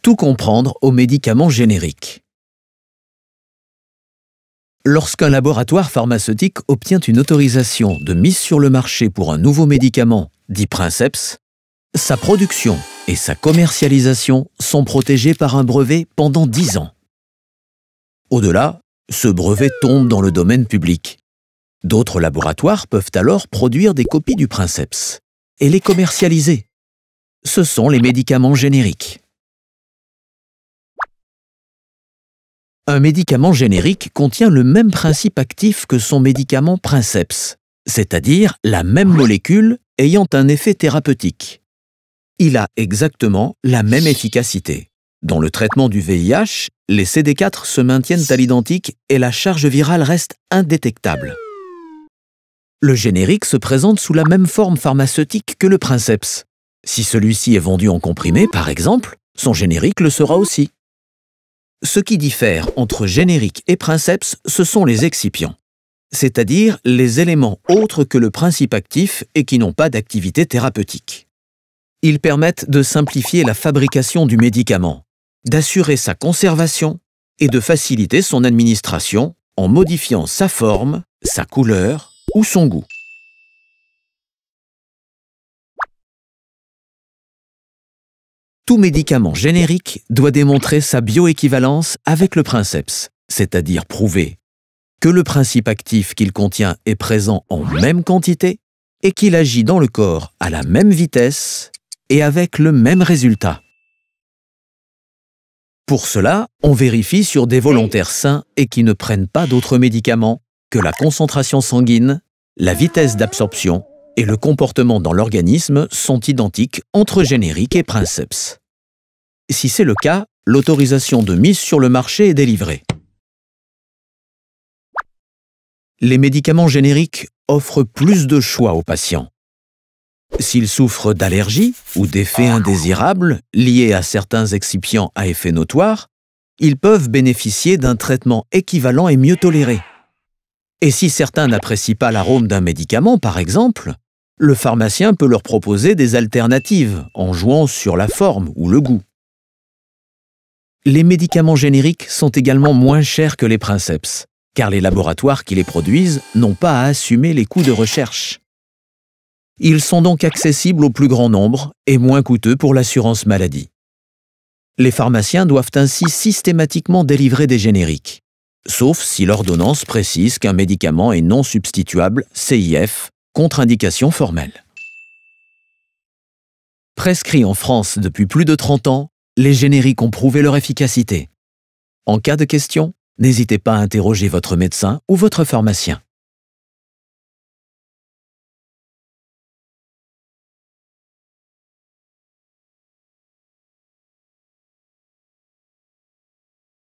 Tout comprendre aux médicaments génériques. Lorsqu'un laboratoire pharmaceutique obtient une autorisation de mise sur le marché pour un nouveau médicament, dit Princeps, sa production et sa commercialisation sont protégées par un brevet pendant 10 ans. Au-delà, ce brevet tombe dans le domaine public. D'autres laboratoires peuvent alors produire des copies du Princeps et les commercialiser. Ce sont les médicaments génériques. Un médicament générique contient le même principe actif que son médicament Princeps, c'est-à-dire la même molécule ayant un effet thérapeutique. Il a exactement la même efficacité. Dans le traitement du VIH, les CD4 se maintiennent à l'identique et la charge virale reste indétectable. Le générique se présente sous la même forme pharmaceutique que le Princeps. Si celui-ci est vendu en comprimé, par exemple, son générique le sera aussi. Ce qui diffère entre générique et Princeps, ce sont les excipients, c'est-à-dire les éléments autres que le principe actif et qui n'ont pas d'activité thérapeutique. Ils permettent de simplifier la fabrication du médicament, d'assurer sa conservation et de faciliter son administration en modifiant sa forme, sa couleur ou son goût. Tout médicament générique doit démontrer sa bioéquivalence avec le Princeps, c'est-à-dire prouver que le principe actif qu'il contient est présent en même quantité et qu'il agit dans le corps à la même vitesse et avec le même résultat. Pour cela, on vérifie sur des volontaires sains et qui ne prennent pas d'autres médicaments que la concentration sanguine, la vitesse d'absorption et le comportement dans l'organisme sont identiques entre générique et Princeps. Si c'est le cas, l'autorisation de mise sur le marché est délivrée. Les médicaments génériques offrent plus de choix aux patients. S'ils souffrent d'allergies ou d'effets indésirables liés à certains excipients à effet notoire, ils peuvent bénéficier d'un traitement équivalent et mieux toléré. Et si certains n'apprécient pas l'arôme d'un médicament, par exemple, le pharmacien peut leur proposer des alternatives en jouant sur la forme ou le goût. Les médicaments génériques sont également moins chers que les Princeps, car les laboratoires qui les produisent n'ont pas à assumer les coûts de recherche. Ils sont donc accessibles au plus grand nombre et moins coûteux pour l'assurance maladie. Les pharmaciens doivent ainsi systématiquement délivrer des génériques, sauf si l'ordonnance précise qu'un médicament est non substituable, CIF, contre-indication formelle. Prescrits en France depuis plus de 30 ans, les génériques ont prouvé leur efficacité. En cas de question, n'hésitez pas à interroger votre médecin ou votre pharmacien.